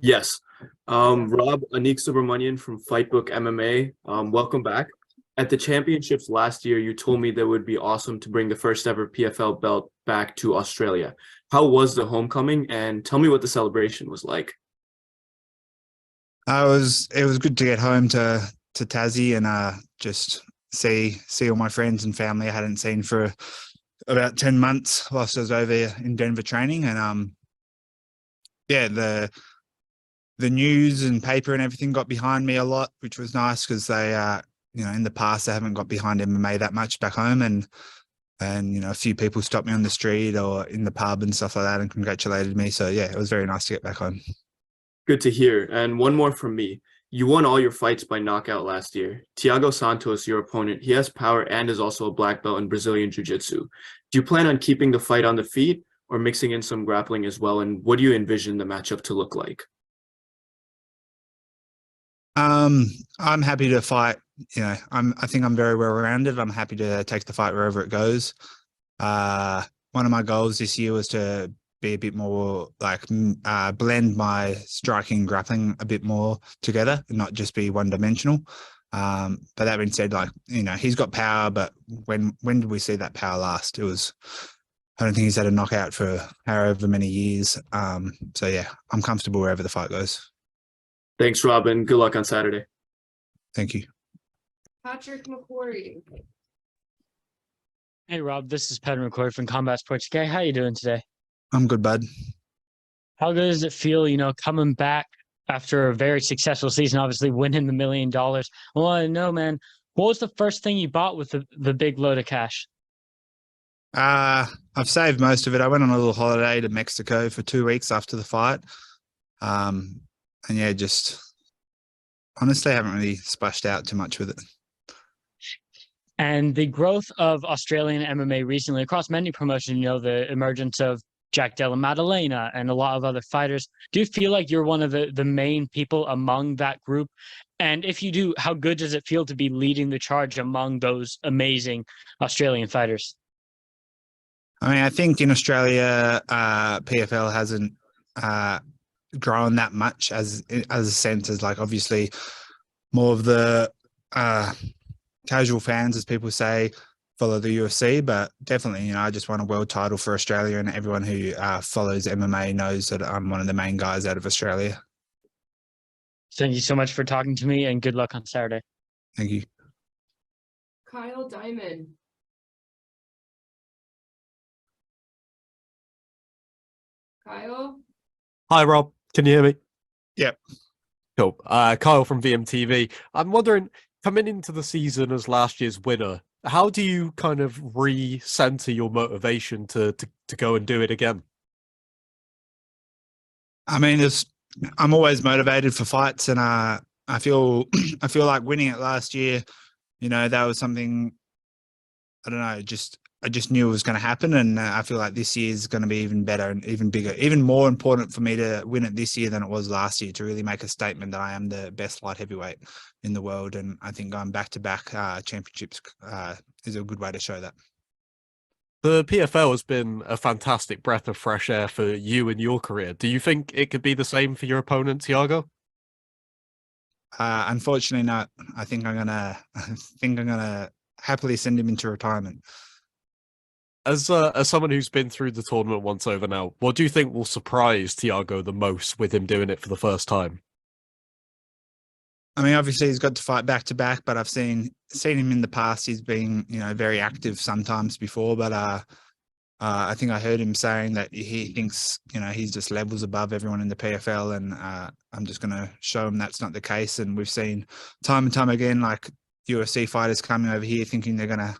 Yes. Rob, Anik Subramanian from Fightbook MMA. Welcome back. At the championships last year, you told me that it would be awesome to bring the first ever PFL belt back to Australia. How was the homecoming? And tell me what the celebration was like. It was good to get home to Tassie and just see all my friends and family I hadn't seen for about 10 months whilst I was over in Denver training. And yeah, the news and paper and everything got behind me a lot, which was nice because they in the past they haven't got behind MMA that much back home, and a few people stopped me on the street or in the pub and stuff like that and congratulated me. So yeah, it was very nice to get back home. Good to hear. And one more from me. You won all your fights by knockout last year. Thiago Santos, your opponent, he has power and is also a black belt in Brazilian Jiu-Jitsu. Do you plan on keeping the fight on the feet or mixing in some grappling as well? And what do you envision the matchup to look like? I'm happy to fight. I think I'm very well rounded. I'm happy to take the fight wherever it goes. One of my goals this year was to be a bit more blend my striking and grappling a bit more together and not just be one dimensional. But that being said, he's got power, but when did we see that power last? I don't think he's had a knockout for however many years. So yeah, I'm comfortable wherever the fight goes. Thanks, Robin. Good luck on Saturday. Thank you. Patrick McQuarrie. Hey, Rob, this is Patrick McQuarrie from Combat Sports UK. How you doing today? I'm good, bud. How good does it feel, coming back after a very successful season, obviously winning the $1 million? Well, I know, man, what was the first thing you bought with the big load of cash? I've saved most of it. I went on a little holiday to Mexico for 2 weeks after the fight. And yeah, just honestly, I haven't really splashed out too much with it. And the growth of Australian MMA recently across many promotions, the emergence of Jack Della Maddalena and a lot of other fighters. Do you feel like you're one of the main people among that group? And if you do, how good does it feel to be leading the charge among those amazing Australian fighters? I mean, I think in Australia, PFL hasn't grown that much as a sense as obviously more of the casual fans, as people say, follow the UFC, but definitely, I just won a world title for Australia, and everyone who follows MMA knows that I'm one of the main guys out of Australia. Thank you so much for talking to me, and good luck on Saturday. Thank you. Kyle Diamond. Kyle? Hi, Rob. Can you hear me? Yep. Cool. Kyle from VMTV. I'm wondering, coming into the season as last year's winner, how do you kind of re-center your motivation to go and do it again? I mean, I'm always motivated for fights, and I feel like winning it last year, that was something, I don't know, I just knew it was going to happen, and I feel like this year is going to be even better and even bigger, even more important for me to win it this year than it was last year, to really make a statement that I am the best light heavyweight in the world. And I think going back-to-back championships is a good way to show that. The PFL has been a fantastic breath of fresh air for you and your career. Do you think it could be the same for your opponent, Thiago? Unfortunately, not. I think I'm gonna happily send him into retirement. As someone who's been through the tournament once over now, what do you think will surprise Thiago the most with him doing it for the first time? I mean, obviously he's got to fight back to back, but I've seen him in the past. He's been, very active sometimes before, but I think I heard him saying that he thinks, he's just levels above everyone in the PFL, and I'm just going to show him that's not the case. And we've seen time and time again, UFC fighters coming over here thinking they're going to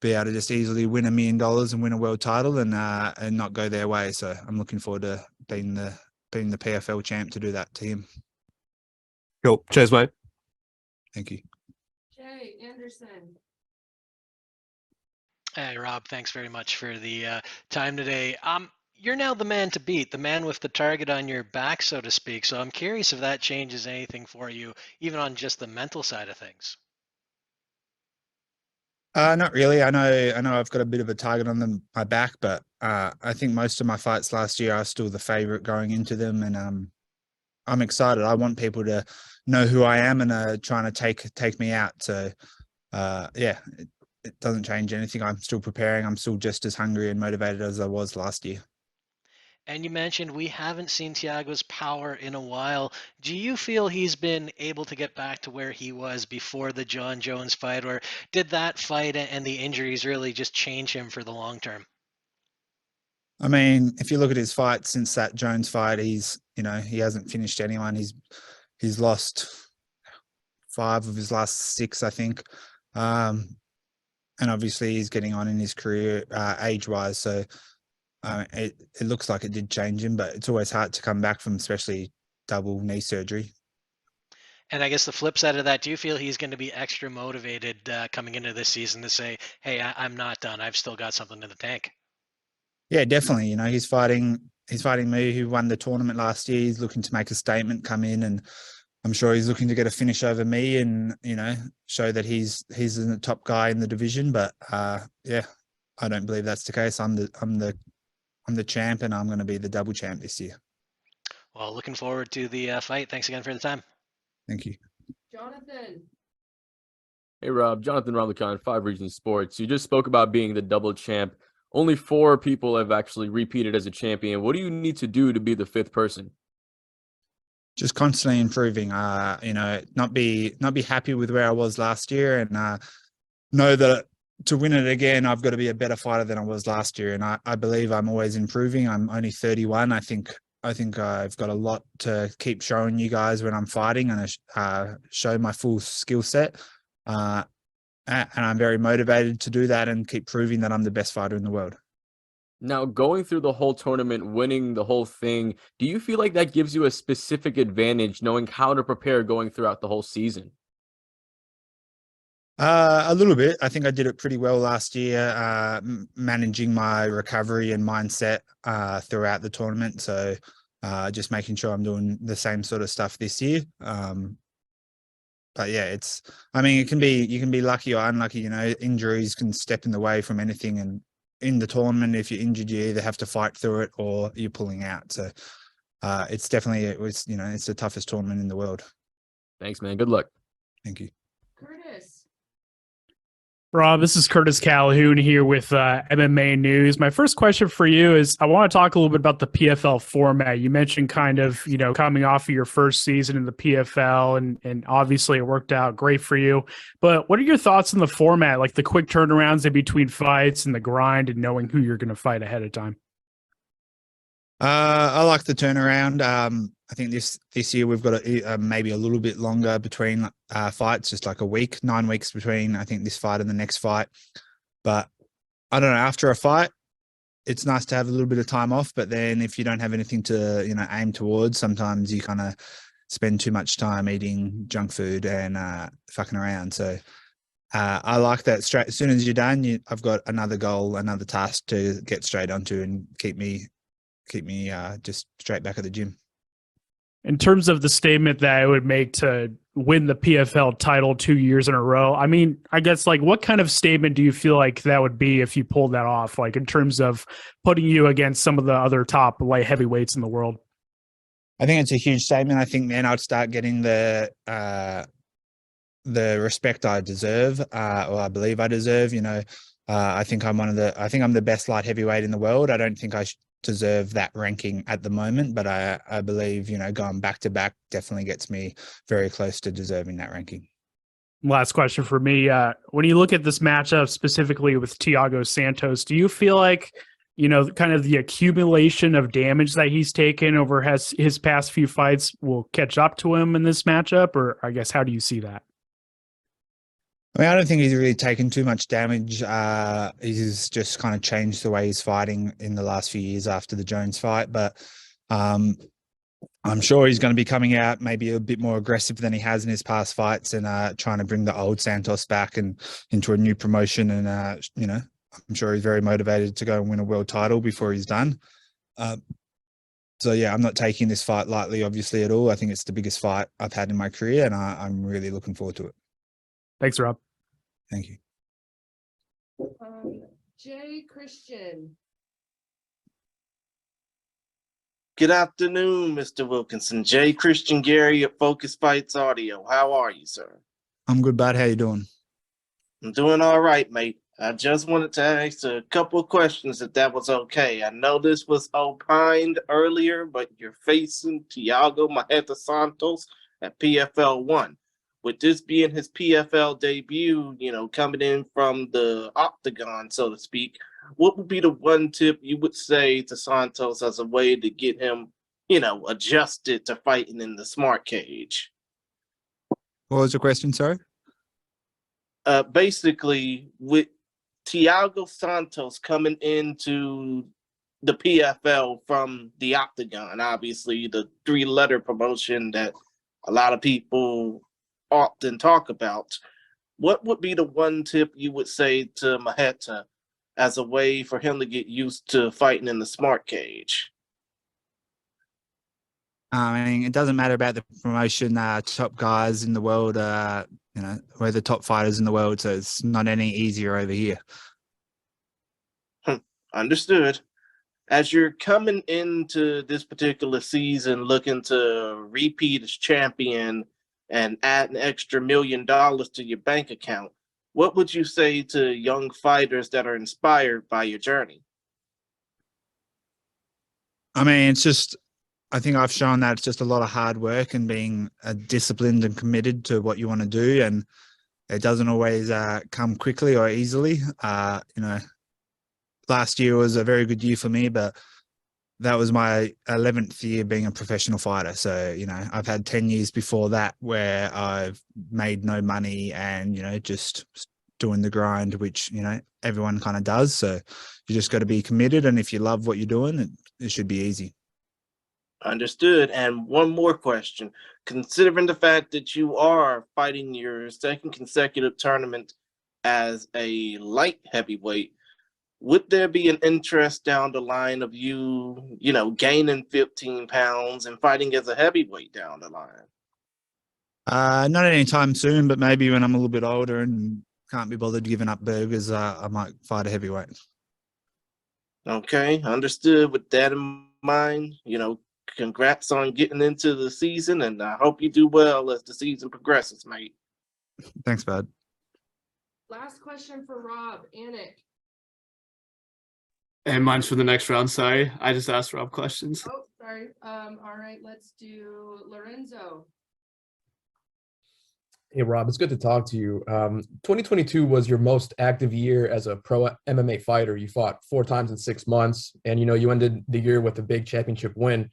be able to just easily win $1 million and win a world title and not go their way. So I'm looking forward to being the PFL champ to do that to him. Cool. Cheers, mate. Thank you. Jay Anderson. Hey, Rob, thanks very much for the time today. You're now the man to beat, the man with the target on your back, so to speak. So I'm curious if that changes anything for you, even on just the mental side of things. Not really. I know I've got a bit of a target on my back, but I think most of my fights last year I was still the favorite going into them, and I'm excited. I want people to know who I am and trying to take me out. So yeah, it doesn't change anything. I'm still preparing. I'm still just as hungry and motivated as I was last year. And you mentioned we haven't seen Thiago's power in a while. Do you feel he's been able to get back to where he was before the John Jones fight, or did that fight and the injuries really just change him for the long term? I mean, if you look at his fight since that Jones fight, he hasn't finished anyone. He's lost 5 of his last 6, I think. And obviously he's getting on in his career age-wise. So it looks like it did change him, but it's always hard to come back from, especially double knee surgery. And I guess the flip side of that, do you feel he's going to be extra motivated coming into this season to say, hey, I'm not done. I've still got something in the tank? Yeah, definitely. He's fighting me, who won the tournament last year. He's looking to make a statement, come in, and I'm sure he's looking to get a finish over me and, show that he's the top guy in the division. But yeah, I don't believe that's the case. I'm the champ, and I'm going to be the double champ this year. Well, looking forward to the fight. Thanks again for the time. Thank you. Jonathan. Hey Rob, Jonathan Ramlicon, 5 Regions Sports. You just spoke about being the double champ. Only 4 people have actually repeated as a champion. What do you need to do to be the 5th person? Just constantly improving. Not be happy with where I was last year, and know that to win it again, I've got to be a better fighter than I was last year. And I believe I'm always improving. I'm only 31. I think I've got a lot to keep showing you guys when I'm fighting, and show my full skill set. And I'm very motivated to do that and keep proving that I'm the best fighter in the world. Now, going through the whole tournament, winning the whole thing, do you feel like that gives you a specific advantage knowing how to prepare going throughout the whole season? A little bit. I think I did it pretty well last year, managing my recovery and mindset throughout the tournament. So just making sure I'm doing the same sort of stuff this year. But yeah, you can be lucky or unlucky. Injuries can step in the way from anything. And in the tournament, if you're injured, you either have to fight through it or you're pulling out. So it's the toughest tournament in the world. Thanks, man. Good luck. Thank you. Curtis. Rob, this is Curtis Calhoun here with MMA News. My first question for you is I want to talk a little bit about the PFL format. You mentioned kind of, coming off of your first season in the PFL, and obviously it worked out great for you. But what are your thoughts on the format, like the quick turnarounds in between fights and the grind and knowing who you're going to fight ahead of time? I like the turnaround. I think this year we've got maybe a little bit longer between fights, just like a week, 9 weeks between, I think, this fight and the next fight. But I don't know, after a fight, it's nice to have a little bit of time off. But then if you don't have anything to, aim towards, sometimes you kind of spend too much time eating junk food and fucking around. So I like that. Straight as soon as you're done, I've got another goal, another task to get straight onto and keep me just straight back at the gym. In terms of the statement that I would make to win the PFL title 2 years in a row, I mean, I guess, like, what kind of statement do you feel like that would be if you pulled that off, like in terms of putting you against some of the other top light heavyweights in the world? I think it's a huge statement. I think then I'd start getting the respect I deserve, or I believe I deserve. I think I'm the best light heavyweight in the world. I don't think I deserve that ranking at the moment, but I believe, going back to back definitely gets me very close to deserving that ranking. Last question for me. When you look at this matchup specifically with Thiago Santos, do you feel like, kind of the accumulation of damage that he's taken over his past few fights will catch up to him in this matchup? Or I guess, how do you see that? I mean, I don't think he's really taken too much damage. He's just kind of changed the way he's fighting in the last few years after the Jones fight. But I'm sure he's going to be coming out maybe a bit more aggressive than he has in his past fights, and trying to bring the old Santos back and into a new promotion. And, I'm sure he's very motivated to go and win a world title before he's done. So, yeah, I'm not taking this fight lightly, obviously, at all. I think it's the biggest fight I've had in my career, and I'm really looking forward to it. Thanks, Rob. Thank you. Jay Christian. Good afternoon, Mr. Wilkinson. J. Christian Gary at Focus Fights Audio. How are you, sir? I'm good, bud. How you doing? I'm doing all right, mate. I just wanted to ask a couple of questions if that was okay. I know this was opined earlier, but you're facing Thiago Santos at PFL 1. With this being his PFL debut, coming in from the octagon, so to speak, what would be the one tip you would say to Santos as a way to get him, adjusted to fighting in the smart cage? What was the question, sorry? Basically, with Thiago Santos coming into the PFL from the octagon, obviously the three-letter promotion that a lot of people often talk about, what would be the one tip you would say to Maheta as a way for him to get used to fighting in the smart cage? I mean, it doesn't matter about the promotion. Top guys in the world, we're the top fighters in the world, so it's not any easier over here. Understood. As you're coming into this particular season looking to repeat as champion and add an extra $1 million to your bank account, what would you say to young fighters that are inspired by your journey? I mean, I think I've shown that it's just a lot of hard work and being disciplined and committed to what you want to do. And it doesn't always come quickly or easily. Last year was a very good year for me, but that was my 11th year being a professional fighter. So, I've had 10 years before that where I've made no money and, just doing the grind, which, everyone kind of does. So you just got to be committed. And if you love what you're doing, it should be easy. Understood. And one more question. Considering the fact that you are fighting your second consecutive tournament as a light heavyweight, would there be an interest down the line of you, gaining 15 pounds and fighting as a heavyweight down the line? Not anytime soon, but maybe when I'm a little bit older and can't be bothered giving up burgers, I might fight a heavyweight. Okay, understood. With that in mind, congrats on getting into the season, and I hope you do well as the season progresses, mate. Thanks, bud. Last question for Rob. Anik. And mine's for the next round. Sorry, I just asked Rob questions. Oh, sorry. All right, let's do Lorenzo. Hey, Rob, it's good to talk to you. 2022 was your most active year as a pro MMA fighter. You fought 4 times in 6 months, and you ended the year with a big championship win.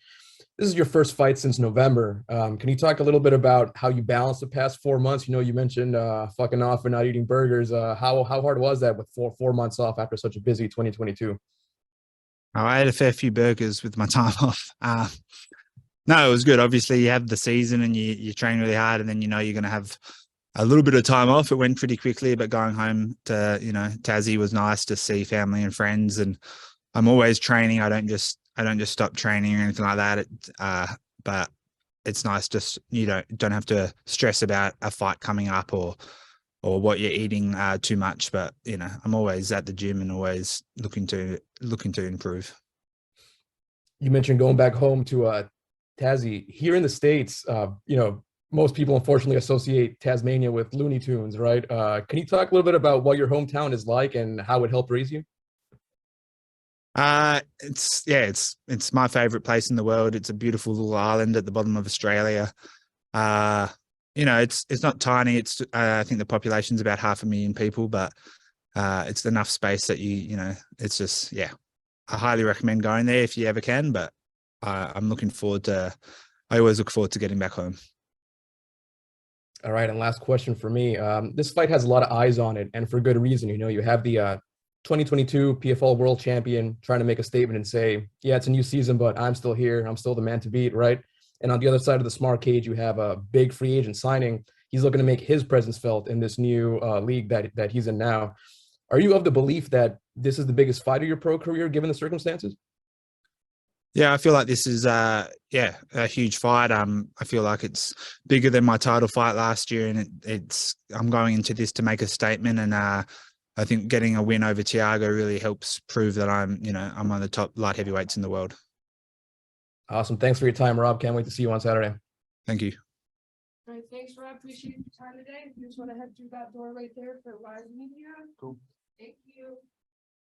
This is your first fight since November. Can you talk a little bit about how you balanced the past 4 months? You mentioned fucking off and not eating burgers. How hard was that with four months off after such a busy 2022? I ate a fair few burgers with my time off. No, it was good. Obviously, you have the season and you train really hard, and then you're going to have a little bit of time off. It went pretty quickly, but going home to Tassie was nice to see family and friends. And I'm always training. I don't just stop training or anything like that. But it's nice just you don't have to stress about a fight coming up or what you're eating too much. But I'm always at the gym and always looking to improve. You mentioned going back home to Tassie. Here in the States, most people unfortunately associate Tasmania with Looney Tunes, right? Can you talk a little bit about what your hometown is like and how it helped raise you? It's my favorite place in the world. It's a beautiful little island at the bottom of Australia. It's not tiny. It's I think the population's about 500,000 people, but it's enough space that it's just I highly recommend going there if you ever can. But I'm looking forward to. I always look forward to getting back home. All right, and last question for me. This fight has a lot of eyes on it, and for good reason. You have the 2022 PFL World Champion trying to make a statement and say, yeah, it's a new season, but I'm still here. I'm still the man to beat, right? And on the other side of the smart cage, you have a big free agent signing. He's looking to make his presence felt in this new league that he's in now. Are you of the belief that this is the biggest fight of your pro career, given the circumstances? Yeah, I feel like this is a huge fight. I feel like it's bigger than my title fight last year, and I'm going into this to make a statement. And I think getting a win over Thiago really helps prove that I'm one of the top light heavyweights in the world. Awesome. Thanks for your time, Rob. Can't wait to see you on Saturday. Thank you. All right, thanks, Rob. Appreciate your time today. You just want to head through that door right there for live media. Cool. Thank you.